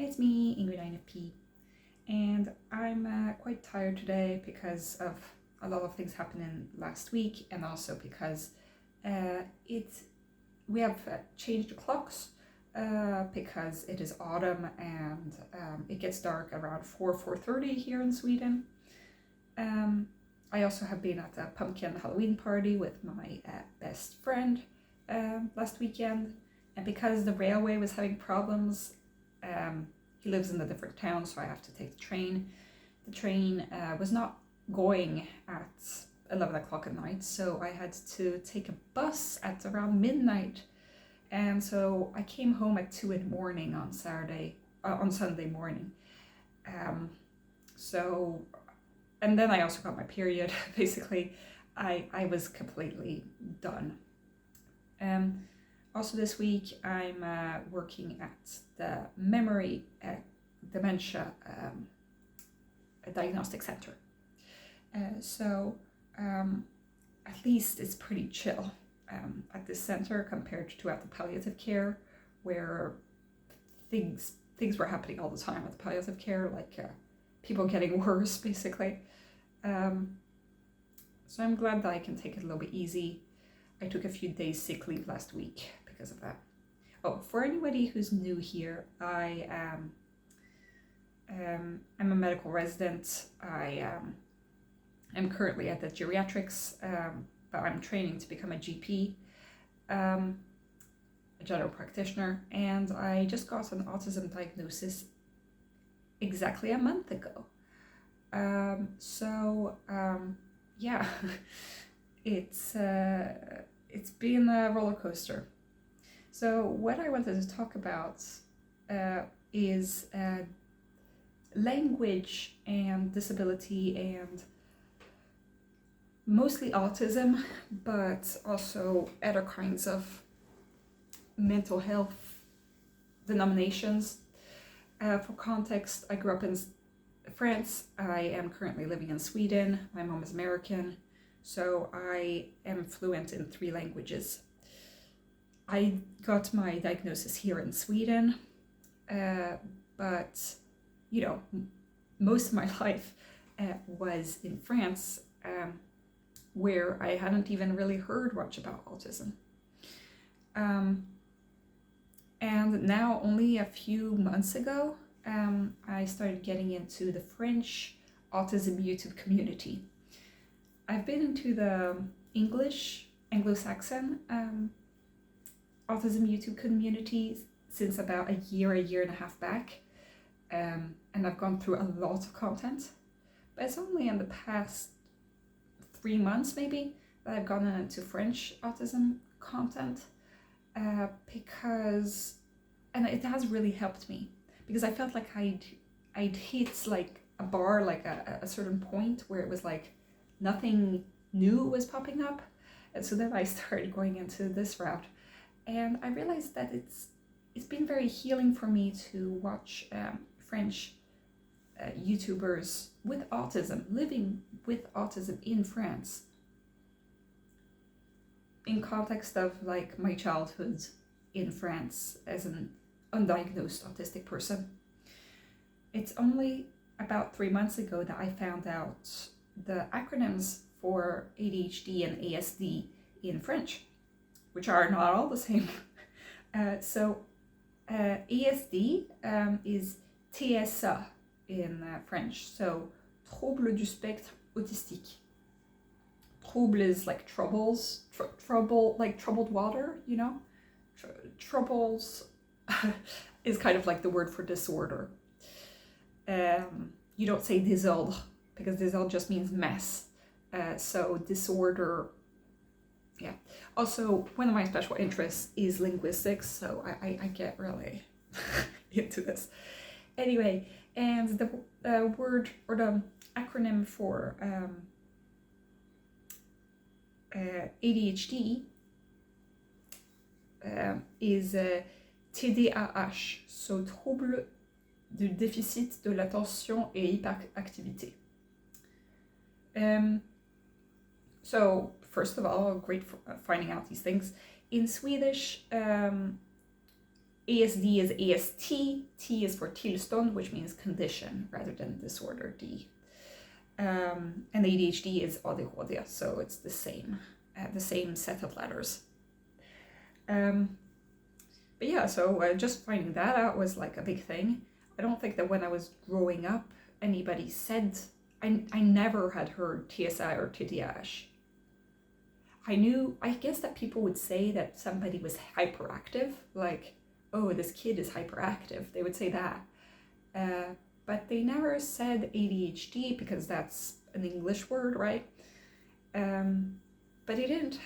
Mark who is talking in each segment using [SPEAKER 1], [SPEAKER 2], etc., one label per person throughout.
[SPEAKER 1] it's me, Ingrid P. And I'm quite tired today because of a lot of things happening last week, and also because we have changed the clocks because it is autumn and it gets dark around 4:30 here in Sweden. I also have been at a pumpkin Halloween party with my best friend last weekend, and because the railway was having problems, he lives in a different town, so I have to take the train. The train was not going at 11 o'clock at night, so I had to take a bus at around midnight, and so I came home at 2 in the morning on Sunday morning. And then I also got my period. Basically, I was completely done. Also this week, I'm working at the Memory Dementia Diagnostic Center. So at least it's pretty chill at this center compared to at the palliative care, where things were happening all the time at the palliative care, like people getting worse, basically. So I'm glad that I can take it a little bit easy. I took a few days sick leave last week because of that. Oh, for anybody who's new here, I am I'm a medical resident. I am currently at the geriatrics, but I'm training to become a GP, a general practitioner, and I just got an autism diagnosis exactly a month ago. Yeah, it's been a roller coaster. So what I wanted to talk about is language and disability, and mostly autism, but also other kinds of mental health denominations. For context, I grew up in France. I am currently living in Sweden. My mom is American, so I am fluent in 3 languages. I got my diagnosis here in Sweden, but most of my life was in France, where I hadn't even really heard much about autism. And now, only a few months ago, I started getting into the French autism YouTube community. I've been into the Anglo-Saxon autism YouTube community since about a year and a half back, and I've gone through a lot of content, but it's only in the past 3 months maybe that I've gone into French autism content, because it has really helped me, because I felt like I'd hit like a bar, like a certain point where it was like nothing new was popping up, and so then I started going into this route, and I realized that it's been very healing for me to watch French YouTubers with autism, living with autism in France, in context of like my childhood in France as an undiagnosed autistic person. It's only about 3 months ago that I found out the acronyms for ADHD and ASD in French, which are not all the same. ASD is TSA in French, so trouble du spectre autistique. Trouble is like troubles, trouble like troubled water, troubles is kind of like the word for disorder. You don't say désordre, because désordre just means mess. So disorder, yeah. Also, one of my special interests is linguistics, so I get really into this. Anyway, and the word or the acronym for ADHD is TDAH, so trouble du déficit de l'attention et hyperactivité. So first of all, great for finding out these things. In Swedish, ASD is AST, T is for tillstånd, which means condition rather than disorder, D. And ADHD is ADHD, so it's the same set of letters. But yeah, so just finding that out was like a big thing. I don't think that when I was growing up, anybody said, I never had heard TSI or TDAH. I guess that people would say that somebody was hyperactive, like, oh, this kid is hyperactive. They would say that. But they never said ADHD because that's an English word, right? But they didn't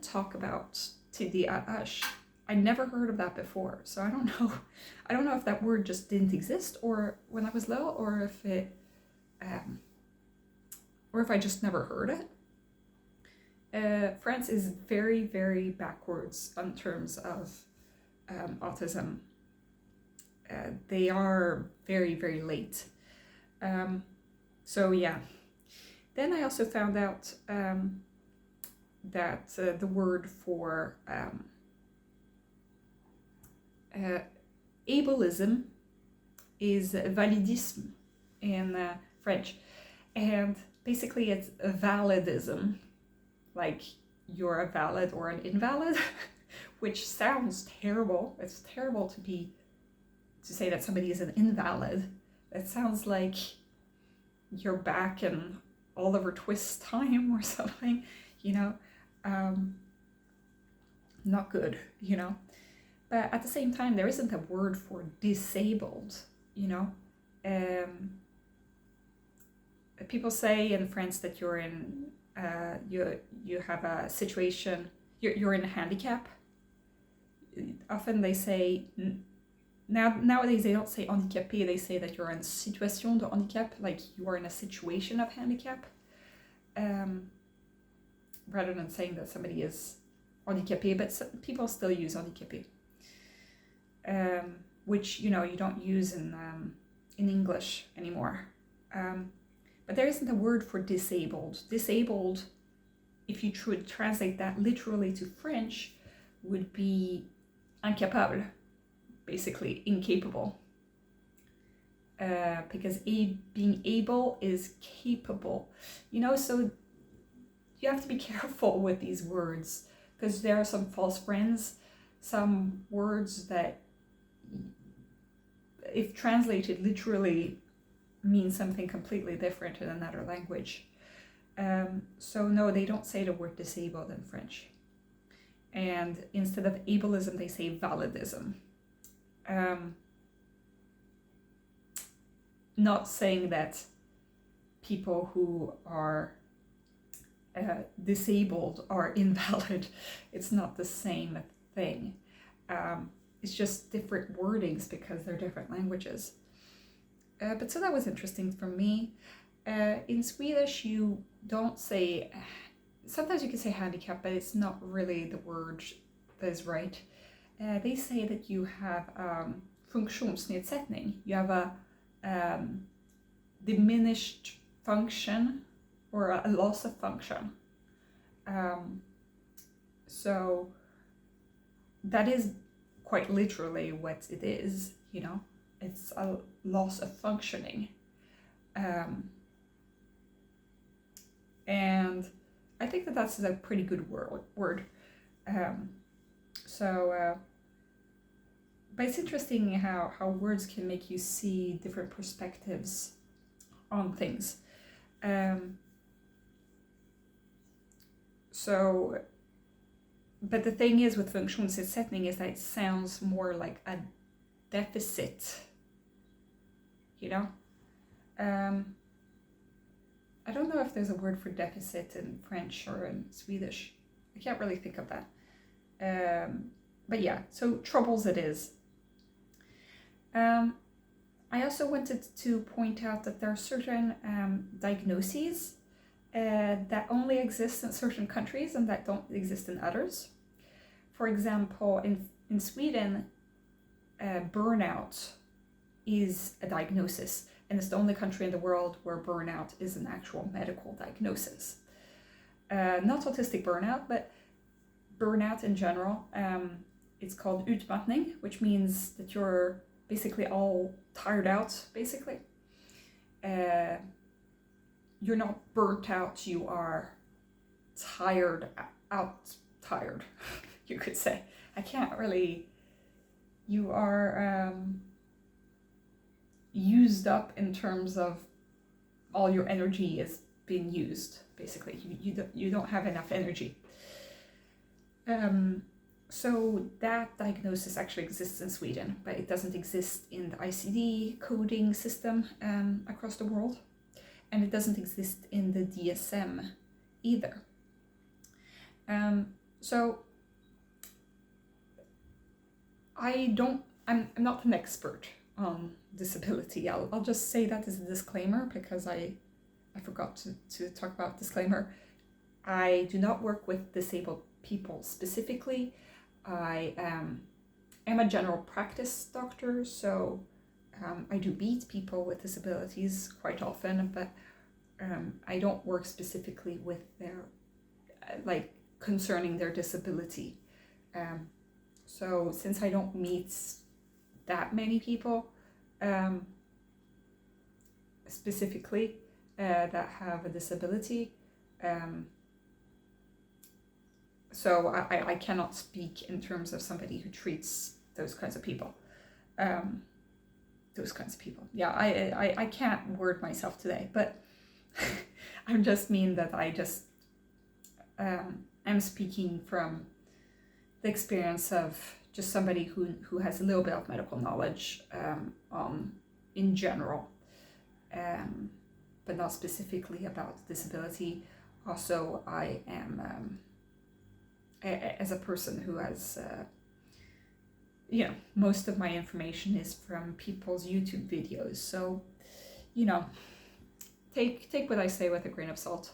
[SPEAKER 1] talk about TDAH. I never heard of that before, so I don't know. I don't know if that word just didn't exist, or when I was little, or if I just never heard it. France is very, very backwards in terms of autism. They are very, very late. So yeah. Then I also found out that the word for ableism is validisme in French, and basically it's a validism, like you're a valid or an invalid, which sounds terrible. It's terrible to say that somebody is an invalid. It sounds like you're back in Oliver Twist time or something, not good, But at the same time, there isn't a word for disabled, People say in France that you're in, you have a situation, you're in a handicap. Often they say, nowadays they don't say handicapé, they say that you're in situation de handicap, like you are in a situation of handicap, rather than saying that somebody is handicapé, but people still use handicapé, which you don't use in English anymore. But there isn't a word for disabled. Disabled, if you would translate that literally to French, would be incapable, basically incapable. Because being able is capable, so you have to be careful with these words, because there are some false friends, some words that, if translated literally, mean something completely different in another language. So no, they don't say the word disabled in French. And instead of ableism, they say validism. Not saying that people who are disabled are invalid. It's not the same thing. It's just different wordings because they're different languages. But so that was interesting for me. In Swedish, you don't say, sometimes you can say handicap, but it's not really the word that is right. They say that you have funktionsnedsättning. You have a diminished function or a loss of function. So that is quite literally what it is, It's a loss of functioning. And I think that that's a pretty good word. But it's interesting how words can make you see different perspectives on things. But the thing is with funktionsnedsättning is that it sounds more like a deficit, I don't know if there's a word for deficit in French or in Swedish. I can't really think of that. But yeah, so troubles it is. I also wanted to point out that there are certain diagnoses that only exist in certain countries and that don't exist in others. For example, in Sweden, burnout is a diagnosis, and it's the only country in the world where burnout is an actual medical diagnosis. Not autistic burnout, but burnout in general it's called utmattning, which means that you're basically all tired out, basically. You're not burnt out, you are tired, you could say. I can't really, you are used up in terms of all your energy is being used, basically. You don't have enough energy. So that diagnosis actually exists in Sweden, but it doesn't exist in the ICD coding system across the world, and it doesn't exist in the DSM either. So I'm not an expert on disability. I'll just say that as a disclaimer, because I forgot to talk about disclaimer. I do not work with disabled people specifically. I am a general practice doctor, so I do meet people with disabilities quite often, but I don't work specifically with their, concerning their disability. So since I don't meet that many people specifically that have a disability, so I cannot speak in terms of somebody who treats those kinds of people. Yeah, I can't word myself today, but I just mean that I just am speaking from the experience of just somebody who has a little bit of medical knowledge in general, but not specifically about disability. Also, I am as a person who has, most of my information is from people's YouTube videos. So, take what I say with a grain of salt.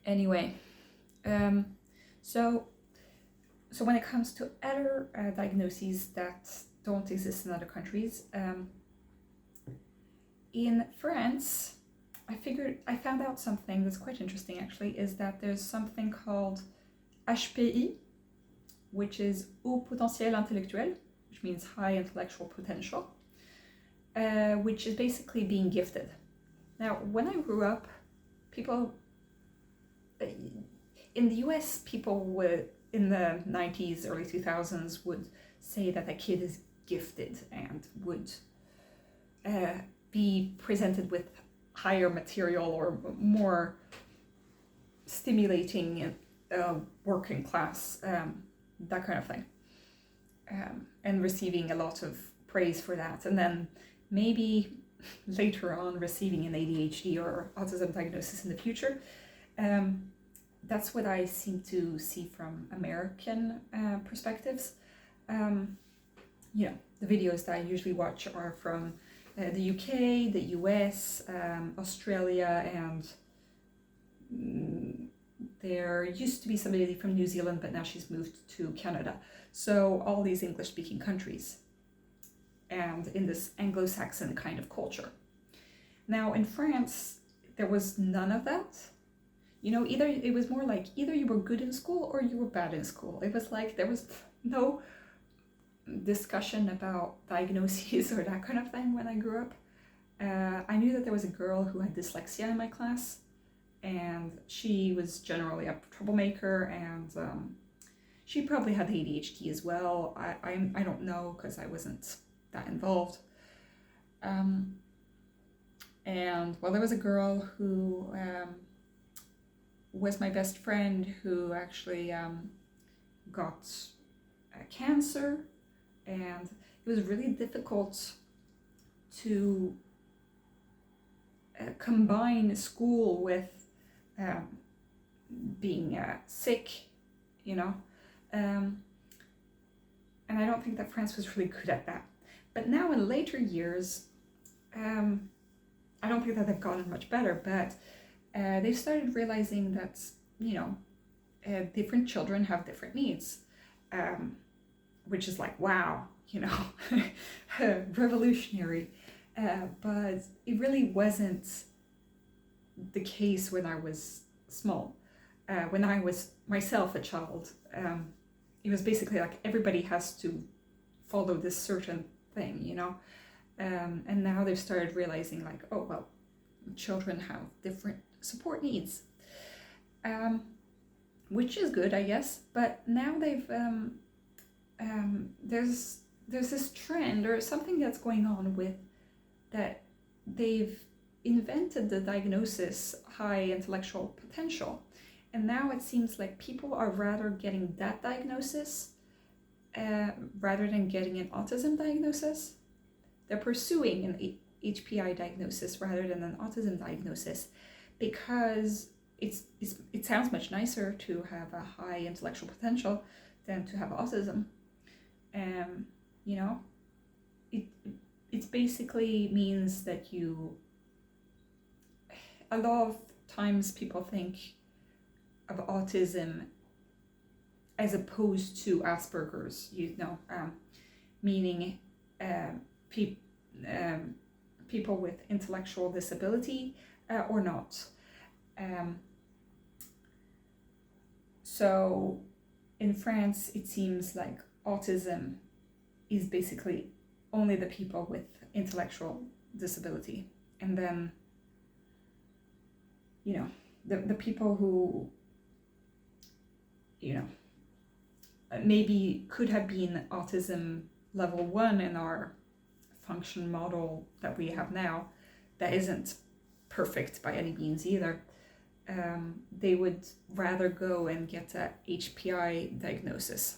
[SPEAKER 1] Anyway, so when it comes to other diagnoses that don't exist in other countries, in France, I found out something that's quite interesting actually, is that there's something called HPI, which is haut potentiel intellectuel, which means high intellectual potential, which is basically being gifted. Now, when I grew up, people in the US, people would, in the 90s, early 2000s, would say that a kid is gifted and would be presented with higher material or more stimulating working class, that kind of thing, and receiving a lot of praise for that, and then maybe later on receiving an ADHD or autism diagnosis in the future. That's what I seem to see from American perspectives. The videos that I usually watch are from the UK, the US, Australia, and there used to be somebody from New Zealand, but now she's moved to Canada. So all these English-speaking countries, and in this Anglo-Saxon kind of culture. Now in France, there was none of that. Either it was more like either you were good in school or you were bad in school. It was like there was no discussion about diagnoses or that kind of thing when I grew up. I knew that there was a girl who had dyslexia in my class, and she was generally a troublemaker, and she probably had ADHD as well. I don't know, because I wasn't that involved. And there was a girl who was my best friend who actually got cancer, and it was really difficult to combine school with being sick, and I don't think that France was really good at that. But now in later years, I don't think that they've gotten much better, but they've started realizing that, different children have different needs, which is like, wow, revolutionary. But it really wasn't the case when I was small. When I was myself a child, it was basically like everybody has to follow this certain thing, you know. And now they've started realizing like, oh well, children have different support needs, which is good, I guess. But now they've there's this trend or something that's going on with that they've invented the diagnosis high intellectual potential, and now it seems like people are rather getting that diagnosis rather than getting an autism diagnosis. They're pursuing an HPI diagnosis rather than an autism diagnosis because it sounds much nicer to have a high intellectual potential than to have autism. You know, it basically means that a lot of times people think of autism as opposed to Asperger's, you know, meaning people with intellectual disability or not. So in France, it seems like autism is basically only the people with intellectual disability. And then, you know, the people who, you know, maybe could have been autism level 1 in our function model that we have now, that isn't perfect by any means either. They would rather go and get a HPI diagnosis.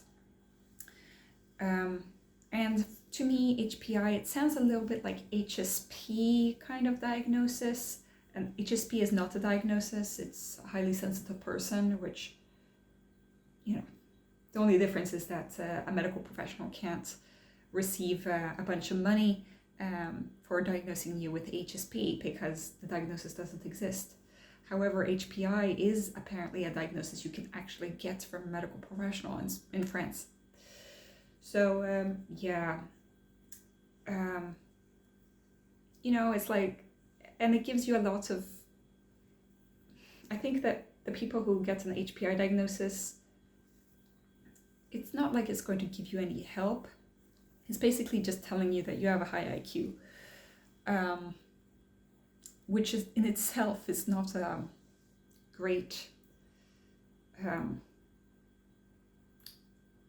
[SPEAKER 1] And to me, HPI, it sounds a little bit like HSP kind of diagnosis. And HSP is not a diagnosis, it's a highly sensitive person, which, you know, the only difference is that a medical professional can't receive a bunch of money for diagnosing you with HSP because the diagnosis doesn't exist. However, HPI is apparently a diagnosis you can actually get from a medical professional in France. So, you know, it's like, and it gives you a lot of, I think that the people who get an HPI diagnosis, it's not like it's going to give you any help. It's basically just telling you that you have a high IQ, which is in itself is not a great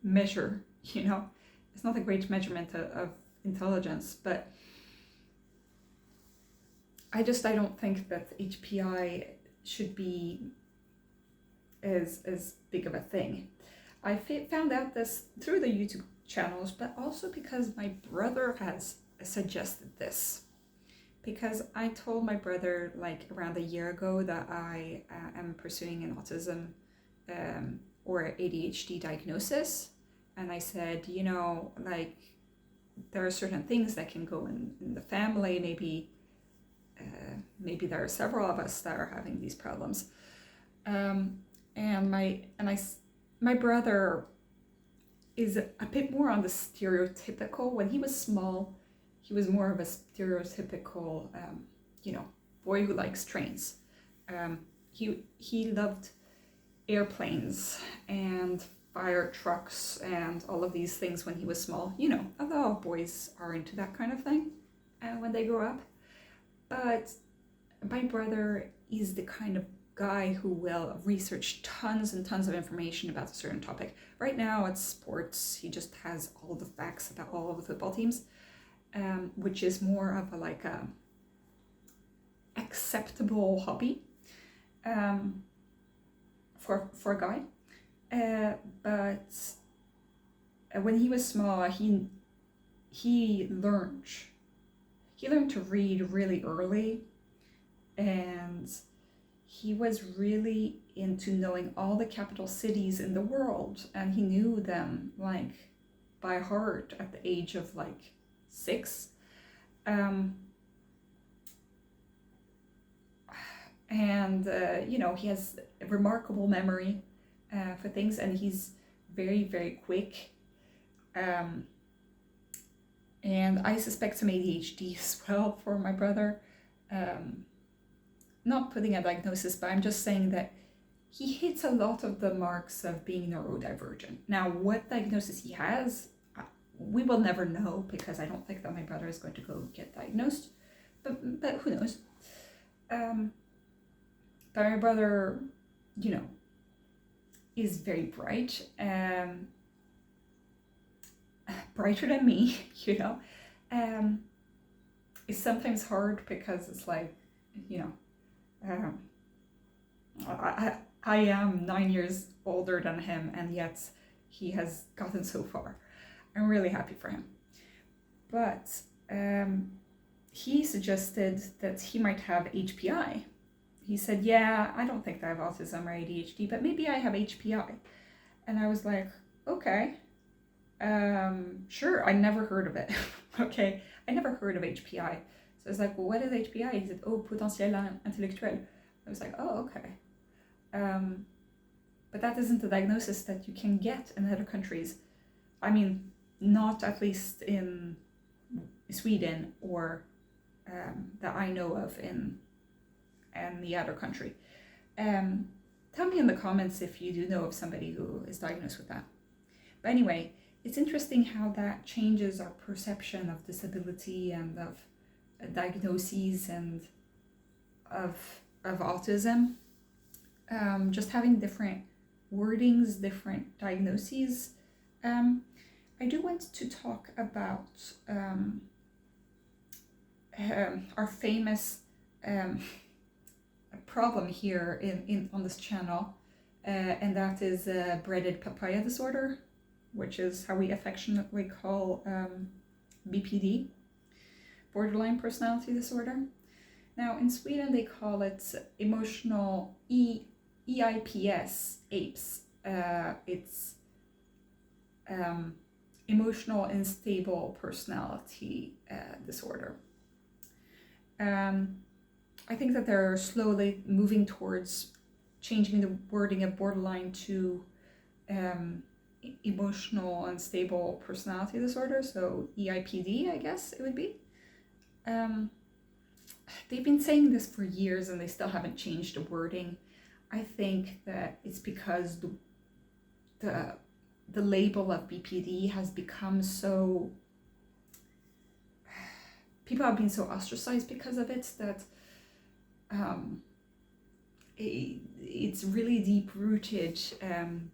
[SPEAKER 1] measure, you know. It's not a great measurement of intelligence, but I don't think that HPI should be as big of a thing. I found out this through the YouTube channels, but also because my brother has suggested this. Because I told my brother like around a year ago that I am pursuing an autism or ADHD diagnosis. And I said, you know, like there are certain things that can go in the family. Maybe there are several of us that are having these problems. And my brother is a bit more on the stereotypical. When he was small, he was more of a stereotypical, you know, boy who likes trains. He loved airplanes and fire trucks and all of these things when he was small. You know, a lot of boys are into that kind of thing when they grow up. But my brother is the kind of guy who will research tons and tons of information about a certain topic. Right now it's sports. He just has all the facts about all of the football teams, which is more of a acceptable hobby for a guy. But when he was small, he learned to read really early, and he was really into knowing all the capital cities in the world, and he knew them like by heart at the age of like 6. You know, he has a remarkable memory for things, and he's very, very quick. And I suspect some ADHD as well for my brother. Not putting a diagnosis, but I'm just saying that he hits a lot of the marks of being neurodivergent. Now, what diagnosis he has, we will never know, because I don't think that my brother is going to go get diagnosed, but who knows. But my brother, you know, is very bright, brighter than me, you know. It's sometimes hard because it's like, you know, I am 9 years older than him, and yet he has gotten so far. I'm really happy for him. But he suggested that he might have HPI. He said, yeah, I don't think I have autism or ADHD, but maybe I have HPI. And I was like, okay, sure, I never heard of it. Okay, I never heard of HPI. So I was like, well, what is HPI? He said, oh, potentiel intellectuel. I was like, oh, okay. But that isn't a diagnosis that you can get in other countries. I mean, not at least in Sweden or that I know of in the other country. Tell me in the comments if you do know of somebody who is diagnosed with that. But anyway, it's interesting how that changes our perception of disability and of diagnoses and of autism. Just having different wordings, different diagnoses. I do want to talk about our famous problem here on this channel, and that is breaded papaya disorder, which is how we affectionately call BPD, borderline personality disorder. Now in Sweden they call it emotional EIPS, APES. It's emotional unstable personality disorder. I think that they're slowly moving towards changing the wording of borderline to emotional unstable personality disorder, so EIPD, I guess it would be. They've been saying this for years and they still haven't changed the wording. I think that it's because the label of BPD has become so, people have been so ostracized because of it that it's really deep-rooted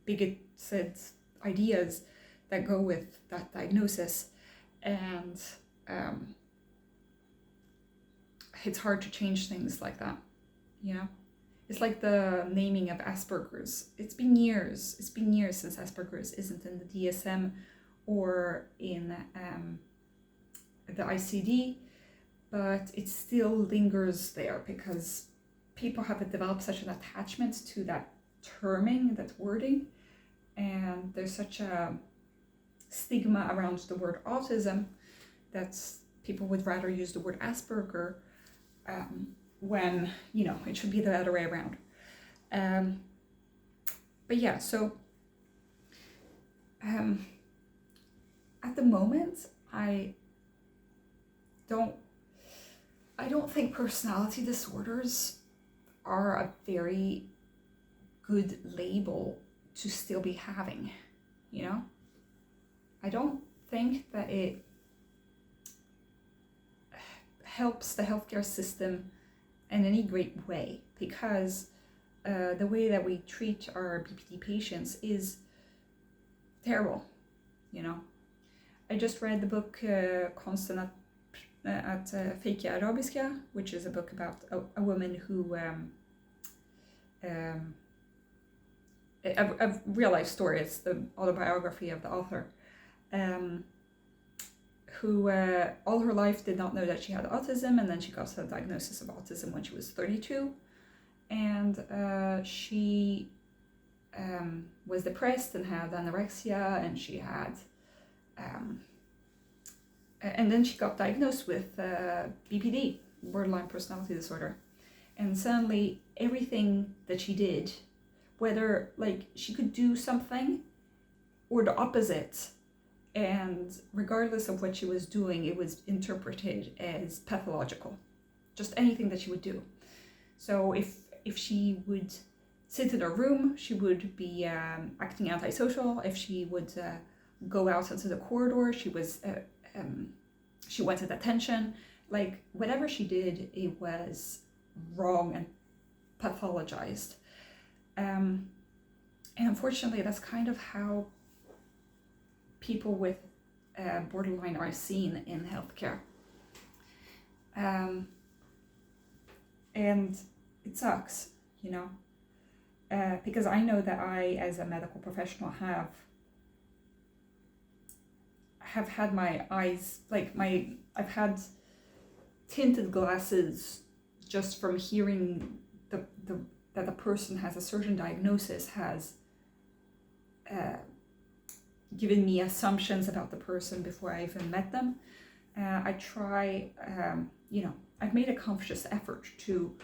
[SPEAKER 1] bigoted ideas that go with that diagnosis, and it's hard to change things like that, you know? It's like the naming of Asperger's. It's been years since Asperger's isn't in the DSM or in the ICD, but it still lingers there because people have developed such an attachment to that terming, that wording, and there's such a stigma around the word autism that people would rather use the word Asperger when, you know, it should be the other way around. But yeah, so at the moment, I don't think personality disorders are a very good label to still be having, you know? I don't think that it helps the healthcare system in any great way, because the way that we treat our BPD patients is terrible, you know? I just read the book Konsten at Fake Arabiska, which is a book about a woman who, a real life story, it's the autobiography of the author, who all her life did not know that she had autism, and then she got a diagnosis of autism when she was 32, and she was depressed and had anorexia, and she had and then she got diagnosed with BPD, borderline personality disorder, and suddenly everything that she did, whether like she could do something or the opposite, and regardless of what she was doing, it was interpreted as pathological, just anything that she would do. So if she would sit in her room, she would be acting antisocial. If she would go out into the corridor, she wanted attention. Like whatever she did, it was wrong and pathologized. And unfortunately, that's kind of how people with borderline are seen in healthcare. And it sucks, you know, because I know that I, as a medical professional, have had my eyes, I've had tinted glasses just from hearing that the person has a certain diagnosis has given me assumptions about the person before I even met them. I try, I've made a conscious effort to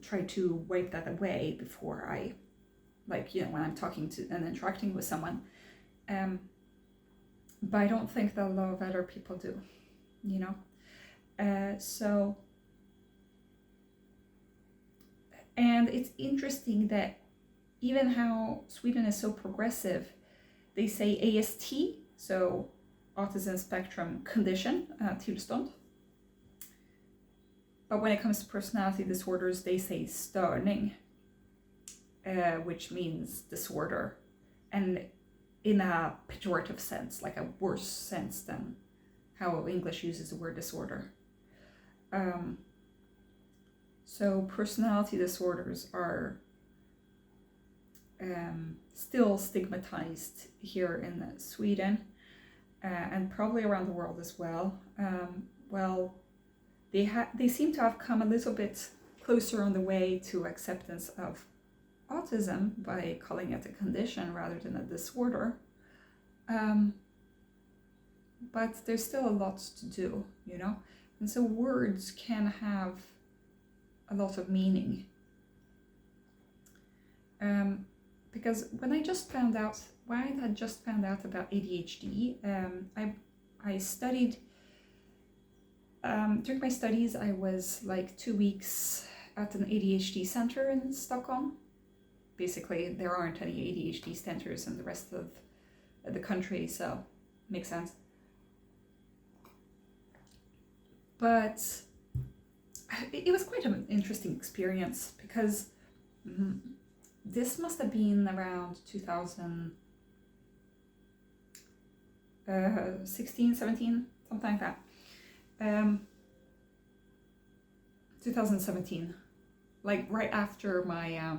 [SPEAKER 1] try to wipe that away before I, when I'm talking to and interacting with someone. But I don't think that a lot of other people do, you know? And it's interesting that even how Sweden is so progressive, they say AST, so autism spectrum condition, tillstånd. But when it comes to personality disorders, they say störning, which means disorder, and in a pejorative sense, like a worse sense than how English uses the word disorder. So personality disorders are still stigmatized here in Sweden, and probably around the world as well. They seem to have come a little bit closer on the way to acceptance of autism by calling it a condition rather than a disorder. But there's still a lot to do, you know? And so words can have a lot of meaning. Because when I had just found out about ADHD, I studied, during my studies, I was like 2 weeks at an ADHD center in Stockholm. Basically, there aren't any ADHD centers in the rest of the country, so makes sense. But it was quite an interesting experience because this must have been around 2016, 17, something like that. 2017, like right after my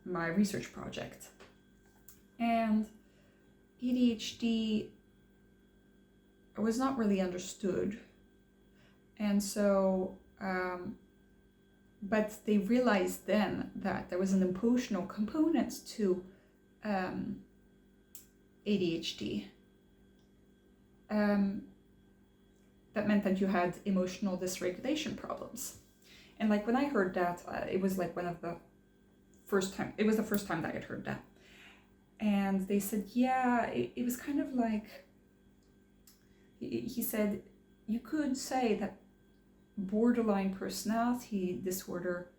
[SPEAKER 1] my research project. And ADHD was not really understood, and so but they realized then that there was an emotional component to ADHD. That meant that you had emotional dysregulation problems. And like when I heard that, it was like the first time that I had heard that. And they said, yeah, it was kind of like, he said, you could say that borderline personality disorder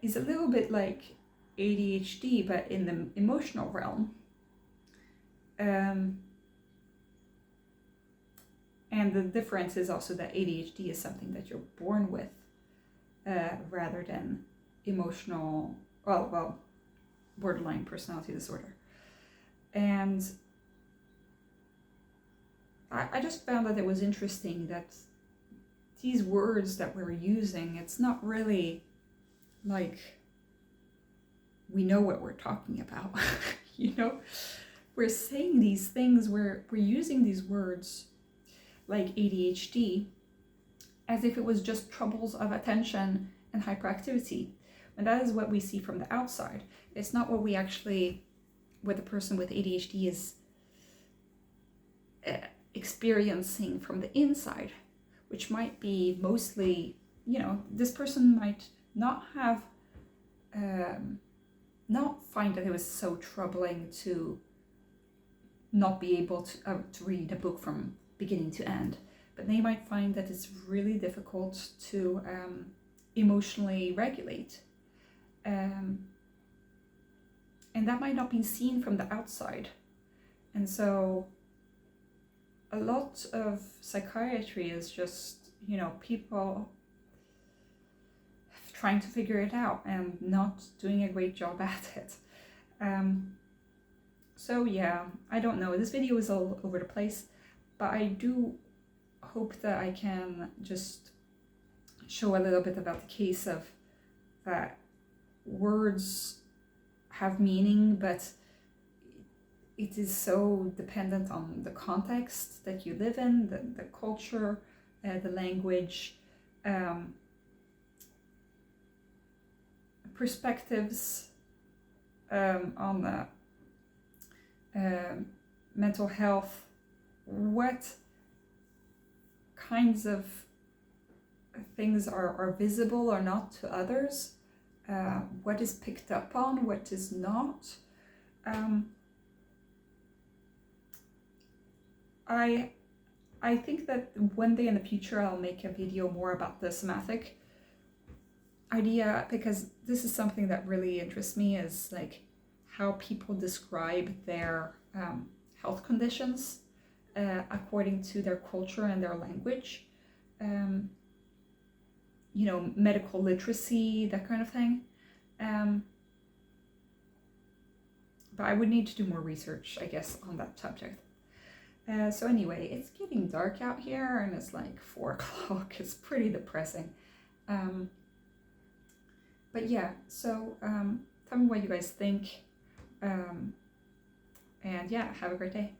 [SPEAKER 1] is a little bit like ADHD, but in the emotional realm. And the difference is also that ADHD is something that you're born with, rather than borderline personality disorder. And I just found that it was interesting that these words that we're using, it's not really like we know what we're talking about. You know, we're saying these things, we're using these words like ADHD as if it was just troubles of attention and hyperactivity. And that is what we see from the outside. It's not what we actually, what the person with ADHD is experiencing from the inside, which might be mostly, you know, this person might not have, not find that it was so troubling to not be able to read a book from beginning to end, but they might find that it's really difficult to emotionally regulate. And that might not be seen from the outside. And so a lot of psychiatry is just, you know, people trying to figure it out and not doing a great job at it. So yeah, I don't know. This video is all over the place, but I do hope that I can just show a little bit about the case of that words have meaning, but it is so dependent on the context that you live in, the culture, the language, perspectives on the mental health, what kinds of things are visible or not to others, what is picked up on, what is not. I think that one day in the future I'll make a video more about the somatic idea, because this is something that really interests me, is like how people describe their health conditions according to their culture and their language. You know, medical literacy, that kind of thing. But I would need to do more research, I guess, on that subject. So anyway, it's getting dark out here and it's like 4 o'clock. It's pretty depressing. But yeah, so tell me what you guys think. And yeah, have a great day.